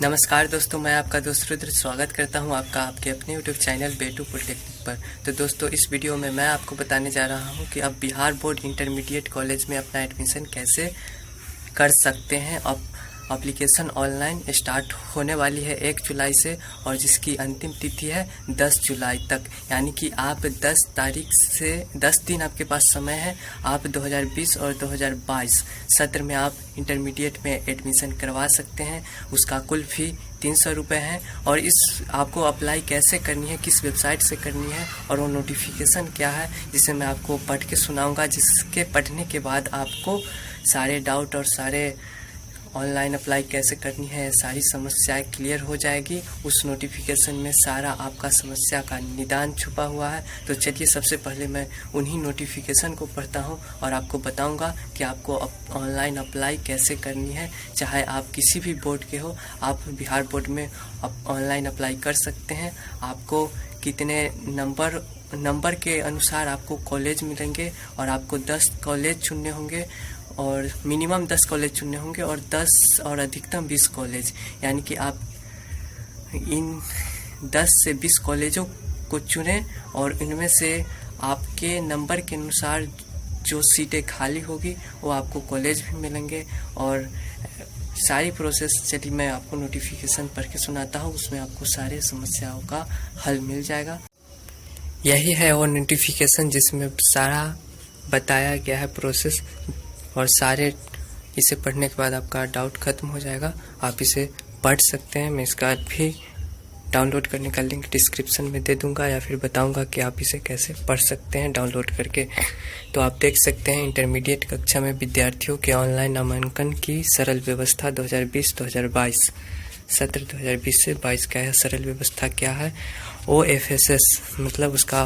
नमस्कार दोस्तों, मैं आपका दोस्त रुद्र स्वागत करता हूं आपका आपके अपने यूट्यूब चैनल बेटू पॉलिटेक्निक पर। तो दोस्तों, इस वीडियो में मैं आपको बताने जा रहा हूं कि अब बिहार बोर्ड इंटरमीडिएट कॉलेज में अपना एडमिशन कैसे कर सकते हैं। अब एप्लीकेशन ऑनलाइन स्टार्ट होने वाली है 1 जुलाई से और जिसकी अंतिम तिथि है 10 जुलाई तक, यानी कि आप 10 तारीख से 10 दिन आपके पास समय है। आप 2020 और 2022 सत्र में आप इंटरमीडिएट में एडमिशन करवा सकते हैं। उसका कुल फ़ी 300 रुपये है और इस आपको अप्लाई कैसे करनी है, किस वेबसाइट से करनी है और वो नोटिफिकेशन क्या है, जिसे मैं आपको पढ़ के सुनाऊंगा। जिसके पढ़ने के बाद आपको सारे डाउट और सारे ऑनलाइन अप्लाई कैसे करनी है, सारी समस्याएं क्लियर हो जाएगी। उस नोटिफिकेशन में सारा आपका समस्या का निदान छुपा हुआ है। तो चलिए, सबसे पहले मैं उन्हीं नोटिफिकेशन को पढ़ता हूं और आपको बताऊंगा कि आपको ऑनलाइन अप्लाई कैसे करनी है। चाहे आप किसी भी बोर्ड के हो, आप बिहार बोर्ड में ऑनलाइन अप्लाई कर सकते हैं। आपको कितने नंबर के अनुसार आपको कॉलेज मिलेंगे और आपको 10 कॉलेज चुनने होंगे और मिनिमम 10 कॉलेज चुनने होंगे और 10 और अधिकतम 20 कॉलेज, यानी कि आप इन 10 से 20 कॉलेजों को चुनें और इनमें से आपके नंबर के अनुसार जो सीटें खाली होगी वो आपको कॉलेज भी मिलेंगे। और सारी प्रोसेस चलिए मैं आपको नोटिफिकेशन पढ़ के सुनाता हूँ, उसमें आपको सारे समस्याओं का हल मिल जाएगा। यही है वो नोटिफिकेशन जिसमें सारा बताया गया है प्रोसेस, और सारे इसे पढ़ने के बाद आपका डाउट खत्म हो जाएगा। आप इसे पढ़ सकते हैं। मैं इसका भी डाउनलोड करने का लिंक डिस्क्रिप्शन में दे दूंगा या फिर बताऊंगा कि आप इसे कैसे पढ़ सकते हैं डाउनलोड करके। तो आप देख सकते हैं, इंटरमीडिएट कक्षा में विद्यार्थियों के ऑनलाइन नामांकन की सरल व्यवस्था 2020-2022 सत्र 2020 से 22 का है। सरल व्यवस्था क्या है? OFSS मतलब उसका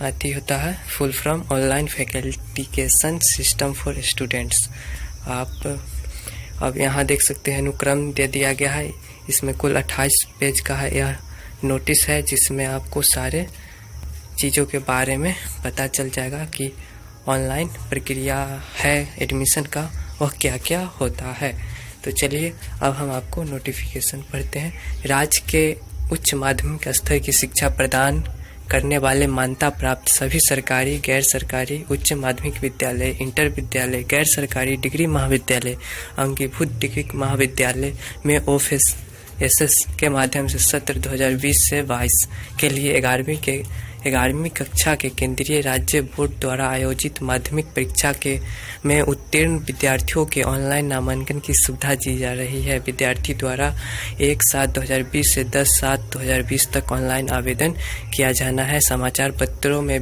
आती होता है full form online facilitation system for students. आप अब यहाँ देख सकते हैं, अनुक्रम दे दिया गया है। इसमें कुल 28 पेज का है यह नोटिस है, जिसमें आपको सारे चीज़ों के बारे में पता चल जाएगा कि ऑनलाइन प्रक्रिया है एडमिशन का, वह क्या क्या होता है। तो चलिए अब हम आपको नोटिफिकेशन पढ़ते हैं। राज्य के उच्च माध्यमिक स्तर की शिक्षा प्रदान करने वाले मान्यता प्राप्त सभी सरकारी, गैर सरकारी उच्च माध्यमिक विद्यालय, इंटर विद्यालय, गैर सरकारी डिग्री महाविद्यालय, अंगीभूत डिग्री महाविद्यालय में OFSS के माध्यम से सत्र 2020 से 22 के लिए 11वीं कक्षा के केंद्रीय राज्य बोर्ड द्वारा आयोजित माध्यमिक परीक्षा में उत्तीर्ण विद्यार्थियों के ऑनलाइन नामांकन की सुविधा दी जा रही है। विद्यार्थी द्वारा 1/7/2020 से 10/7/2020 तक ऑनलाइन आवेदन किया जाना है। समाचार पत्रों में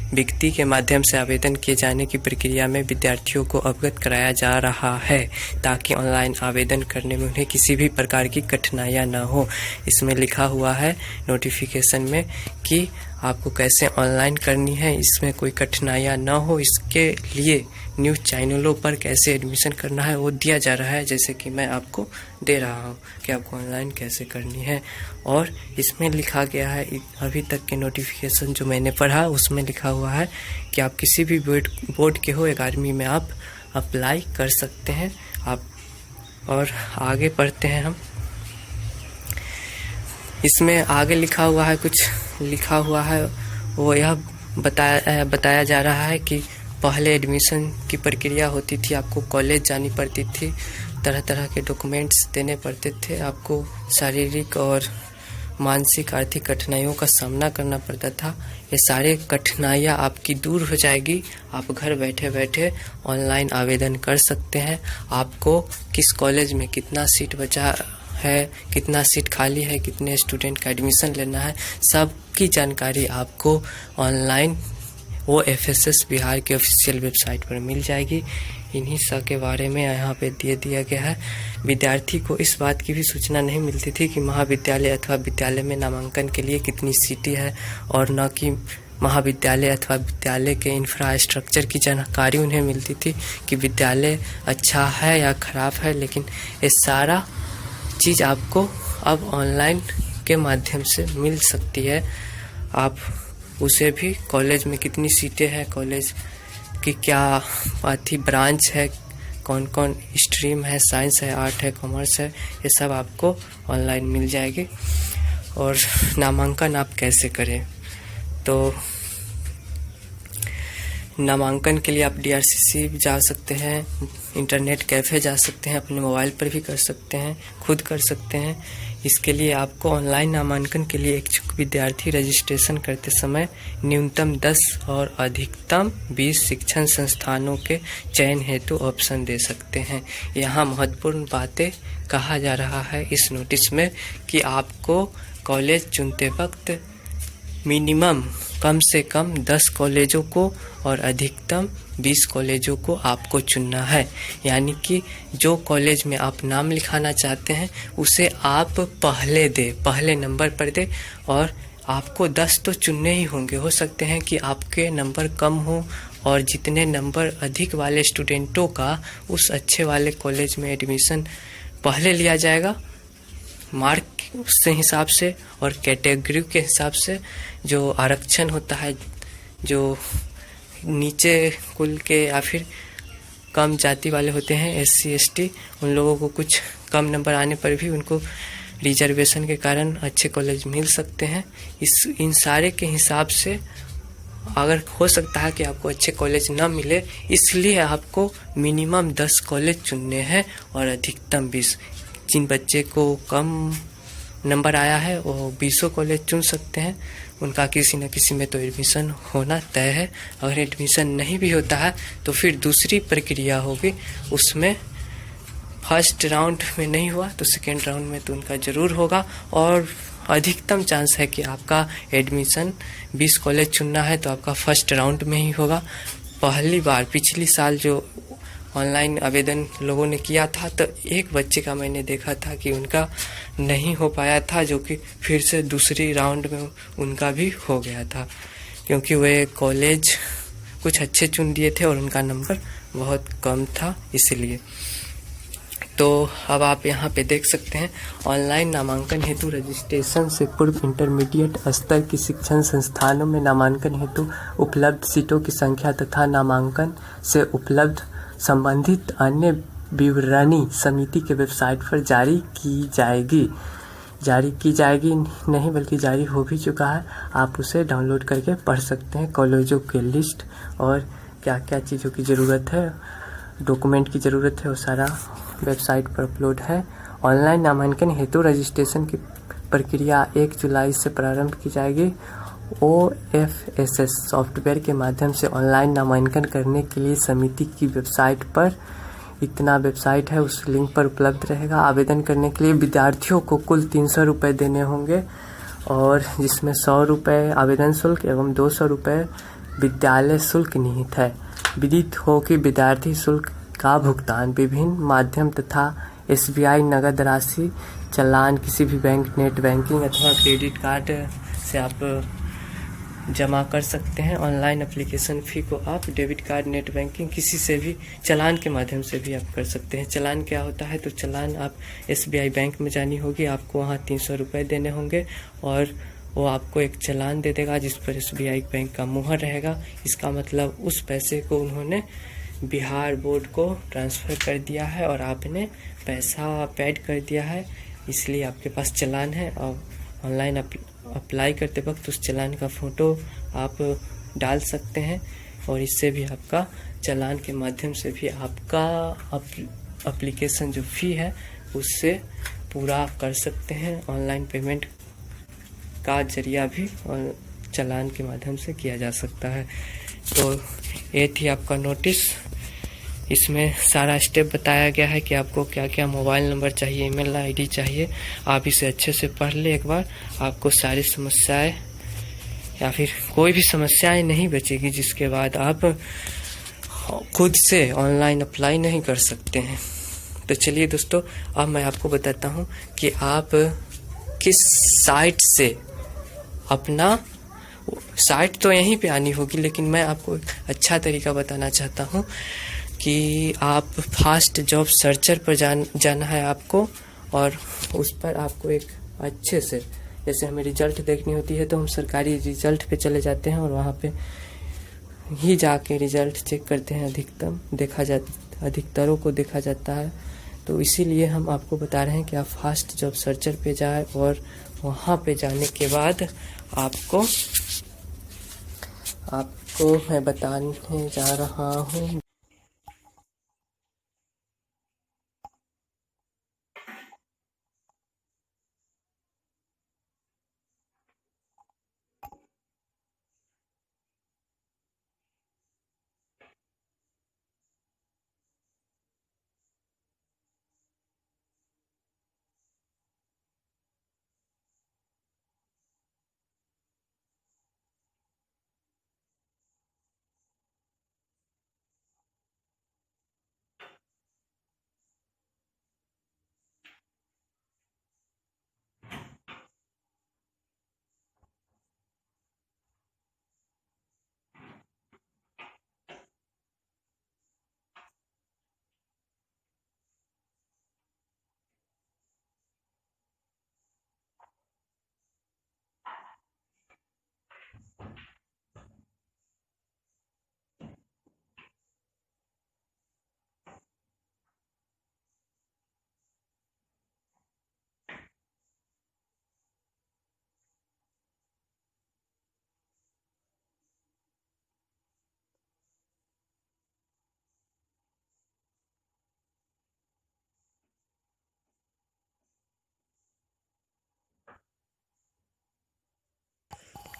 विज्ञप्ति के माध्यम से आवेदन किए जाने की प्रक्रिया में विद्यार्थियों को अवगत कराया जा रहा है, ताकि ऑनलाइन आवेदन करने में उन्हें किसी भी प्रकार की कठिनाइयां न हो। इसमें लिखा हुआ है नोटिफिकेशन में कि आपको कैसे ऑनलाइन करनी है, इसमें कोई कठिनाइयां न हो, इसके लिए न्यूज़ चैनलों पर कैसे एडमिशन करना है वो दिया जा रहा है, जैसे कि मैं आपको दे रहा हूँ कि आपको ऑनलाइन कैसे करनी है। और इसमें लिखा गया है, अभी तक के नोटिफिकेशन जो मैंने पढ़ा उसमें लिखा हुआ है कि आप किसी भी बोर्ड के हो, 11वीं में आप अप्लाई कर सकते हैं। आप और आगे पढ़ते हैं हम। इसमें आगे लिखा हुआ है, कुछ लिखा हुआ है वो यह बताया जा रहा है कि पहले एडमिशन की प्रक्रिया होती थी, आपको कॉलेज जानी पड़ती थी, तरह तरह के डॉक्यूमेंट्स देने पड़ते थे, आपको शारीरिक और मानसिक आर्थिक कठिनाइयों का सामना करना पड़ता था। ये सारे कठिनाइयाँ आपकी दूर हो जाएगी। आप घर बैठे बैठे ऑनलाइन आवेदन कर सकते हैं। आपको किस कॉलेज में कितना सीट बचा है, कितना सीट खाली है, कितने स्टूडेंट का एडमिशन लेना है, सबकी जानकारी आपको ऑनलाइन OFSS बिहार के ऑफिशियल वेबसाइट पर मिल जाएगी। इन्हीं सब के बारे में यहाँ पे दिया गया है। विद्यार्थी को इस बात की भी सूचना नहीं मिलती थी कि महाविद्यालय अथवा विद्यालय में नामांकन के लिए कितनी सीटें हैं, और न कि महाविद्यालय अथवा विद्यालय के इंफ्रास्ट्रक्चर की जानकारी उन्हें मिलती थी कि विद्यालय अच्छा है या ख़राब है। लेकिन ये सारा चीज़ आपको अब ऑनलाइन के माध्यम से मिल सकती है। आप उसे भी कॉलेज में कितनी सीटें हैं, कॉलेज की क्या ब्रांच है, कौन कौन स्ट्रीम है, साइंस है, आर्ट है, कॉमर्स है, ये सब आपको ऑनलाइन मिल जाएगी। और नामांकन आप कैसे करें, तो नामांकन के लिए आप DRCC जा सकते हैं, इंटरनेट कैफ़े जा सकते हैं, अपने मोबाइल पर भी कर सकते हैं, खुद कर सकते हैं। इसके लिए आपको ऑनलाइन नामांकन के लिए इच्छुक विद्यार्थी रजिस्ट्रेशन करते समय न्यूनतम 10 और अधिकतम 20 शिक्षण संस्थानों के चयन हेतु ऑप्शन दे सकते हैं। यहाँ महत्वपूर्ण बातें कहा जा रहा है इस नोटिस में कि आपको कॉलेज चुनते वक्त मिनिमम कम से कम 10 कॉलेजों को और अधिकतम 20 कॉलेजों को आपको चुनना है। यानी कि जो कॉलेज में आप नाम लिखाना चाहते हैं उसे आप पहले नंबर पर दे, और आपको 10 तो चुनने ही होंगे। हो सकते हैं कि आपके नंबर कम हो और जितने नंबर अधिक वाले स्टूडेंटों का उस अच्छे वाले कॉलेज में एडमिशन पहले लिया जाएगा, मार्क से हिसाब से और कैटेगरी के हिसाब से। जो आरक्षण होता है, जो नीचे कुल के या फिर कम जाति वाले होते हैं, SC ST, उन लोगों को कुछ कम नंबर आने पर भी उनको रिजर्वेशन के कारण अच्छे कॉलेज मिल सकते हैं। इन सारे के हिसाब से अगर हो सकता है कि आपको अच्छे कॉलेज ना मिले, इसलिए आपको मिनिमम 10 कॉलेज चुनने हैं और अधिकतम 20। जिन बच्चे को कम नंबर आया है वो 20 कॉलेज चुन सकते हैं, उनका किसी न किसी में तो एडमिशन होना तय है। अगर एडमिशन नहीं भी होता है तो फिर दूसरी प्रक्रिया होगी, उसमें फर्स्ट राउंड में नहीं हुआ तो सेकेंड राउंड में तो उनका ज़रूर होगा। और अधिकतम चांस है कि आपका एडमिशन 20 कॉलेज चुनना है तो आपका फर्स्ट राउंड में ही होगा। पहली बार पिछली साल जो ऑनलाइन आवेदन लोगों ने किया था तो एक बच्चे का मैंने देखा था कि उनका नहीं हो पाया था, जो कि फिर से दूसरी राउंड में उनका भी हो गया था, क्योंकि वे कॉलेज कुछ अच्छे चुन दिए थे और उनका नंबर बहुत कम था इसलिए। तो अब आप यहाँ पे देख सकते हैं, ऑनलाइन नामांकन हेतु रजिस्ट्रेशन से पूर्व इंटरमीडिएट स्तर की शिक्षण संस्थानों में नामांकन हेतु उपलब्ध सीटों की संख्या तथा नामांकन से उपलब्ध संबंधित अन्य विवरणी समिति के वेबसाइट पर जारी की जाएगी नहीं बल्कि जारी हो भी चुका है। आप उसे डाउनलोड करके पढ़ सकते हैं। कॉलेजों के लिस्ट और क्या क्या चीज़ों की ज़रूरत है, डॉक्यूमेंट की ज़रूरत है, वो सारा वेबसाइट पर अपलोड है। ऑनलाइन नामांकन हेतु रजिस्ट्रेशन की प्रक्रिया 1 जुलाई से प्रारंभ की जाएगी। OFSS सॉफ्टवेयर के माध्यम से ऑनलाइन नामांकन करने के लिए समिति की वेबसाइट पर, इतना वेबसाइट है उस लिंक पर उपलब्ध रहेगा। आवेदन करने के लिए विद्यार्थियों को कुल 300 रुपये देने होंगे, और जिसमें 100 रुपये आवेदन शुल्क एवं 200 रुपये विद्यालय शुल्क निहित है। विदित हो कि विद्यार्थी शुल्क का भुगतान विभिन्न माध्यम तथा SBI नगद राशि, चालान, किसी भी बैंक, नेट बैंकिंग अथवा क्रेडिट कार्ड से आप जमा कर सकते हैं। ऑनलाइन एप्लीकेशन फ़ी को आप डेबिट कार्ड, नेट बैंकिंग, किसी से भी चालान के माध्यम से भी आप कर सकते हैं। चालान क्या होता है, तो चालान आप SBI बैंक में जानी होगी, आपको वहाँ 300 रुपये देने होंगे और वो आपको एक चालान दे देगा जिस पर SBI बैंक का मुहर रहेगा। इसका मतलब उस पैसे को उन्होंने बिहार बोर्ड को ट्रांसफ़र कर दिया है और आपने पैसा पेड कर दिया है, इसलिए आपके पास चालान है। और ऑनलाइन अप्लाई करते वक्त उस चालान का फ़ोटो आप डाल सकते हैं और इससे भी आपका चालान के माध्यम से भी आपका एप्लीकेशन जो फ़ी है उससे पूरा कर सकते हैं। ऑनलाइन पेमेंट का जरिया भी और चालान के माध्यम से किया जा सकता है। तो ये थी आपका नोटिस। इसमें सारा स्टेप बताया गया है कि आपको क्या क्या मोबाइल नंबर चाहिए, ईमेल आईडी चाहिए। आप इसे अच्छे से पढ़ ले एक बार, आपको सारी समस्याएं या फिर कोई भी समस्याएं नहीं बचेगी, जिसके बाद आप खुद से ऑनलाइन अप्लाई नहीं कर सकते हैं। तो चलिए दोस्तों, अब मैं आपको बताता हूं कि आप किस साइट से अपना, साइट तो यहीं पे आनी होगी, लेकिन मैं आपको एक अच्छा तरीका बताना चाहता हूं कि आप फास्ट जॉब सर्चर पर जाना है आपको, और उस पर आपको एक अच्छे से, जैसे हमें रिजल्ट देखनी होती है तो हम सरकारी रिजल्ट पे चले जाते हैं और वहाँ पे ही जाके रिजल्ट चेक करते हैं, अधिकतम देखा जाता अधिकतरों को देखा जाता है। तो इसीलिए हम आपको बता रहे हैं कि आप फास्ट जॉब सर्चर पे जाएं और वहाँ पे जाने के बाद आपको आपको मैं बताने जा रहा हूँ।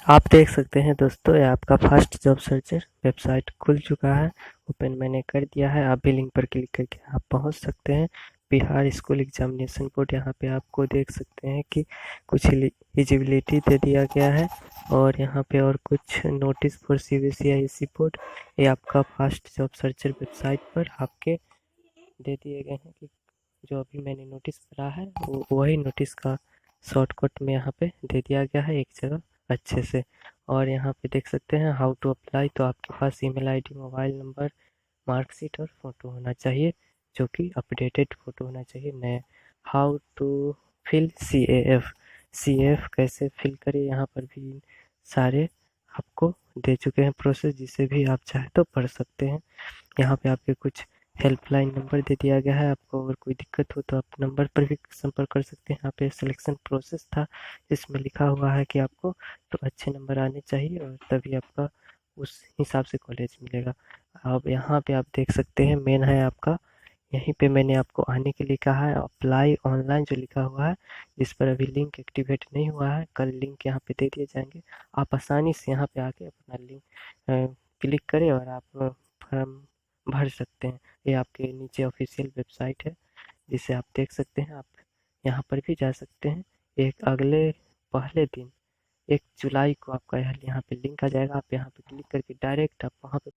आप देख सकते हैं दोस्तों, ये आपका फर्स्ट जॉब सर्चर वेबसाइट खुल चुका है। ओपन मैंने कर दिया है। आप भी लिंक पर क्लिक करके आप पहुंच सकते हैं। बिहार स्कूल एग्जामिनेशन बोर्ड, यहाँ पे आपको देख सकते हैं कि कुछ एलिजिबिलिटी दे दिया गया है और यहाँ पे और कुछ नोटिस फॉर CBSE बोर्ड, ये आपका फर्स्ट जॉब सर्चर वेबसाइट पर आपके दे दिए गए हैं कि जो अभी मैंने नोटिस पढ़ा है वो वही नोटिस का शॉर्टकट में यहाँ पे दे दिया गया है एक जगह अच्छे से। और यहाँ पे देख सकते हैं हाउ टू अप्लाई, तो आपके पास email ID, mobile number, marksheet और फोटो होना चाहिए, जो कि अपडेटेड फोटो होना चाहिए नए। हाउ टू फिल CAF कैसे फिल करें, यहाँ पर भी सारे आपको दे चुके हैं प्रोसेस, जिसे भी आप चाहे तो पढ़ सकते हैं। यहाँ पे आपके कुछ हेल्पलाइन नंबर दे दिया गया है। आपको अगर कोई दिक्कत हो तो आप नंबर पर भी संपर्क कर सकते हैं। यहाँ पे सिलेक्शन प्रोसेस था जिसमें लिखा हुआ है कि आपको तो अच्छे नंबर आने चाहिए और तभी आपका उस हिसाब से कॉलेज मिलेगा। अब यहाँ पे आप देख सकते हैं मेन है आपका, यहीं पे मैंने आपको आने के लिए कहा है। अप्लाई ऑनलाइन जो लिखा हुआ है, जिस पर अभी लिंक एक्टिवेट नहीं हुआ है, कल लिंक यहाँ पे दे दिए जाएंगे। आप आसानी से यहाँ पे आके अपना लिंक क्लिक करें और आप फॉर्म भर सकते हैं। ये आपके नीचे ऑफिशियल वेबसाइट है जिसे आप देख सकते हैं। आप यहाँ पर भी जा सकते हैं। एक अगले पहले दिन 1 जुलाई को आपका यहाँ पे लिंक आ जाएगा। आप यहाँ पे क्लिक करके डायरेक्ट आप वहाँ पे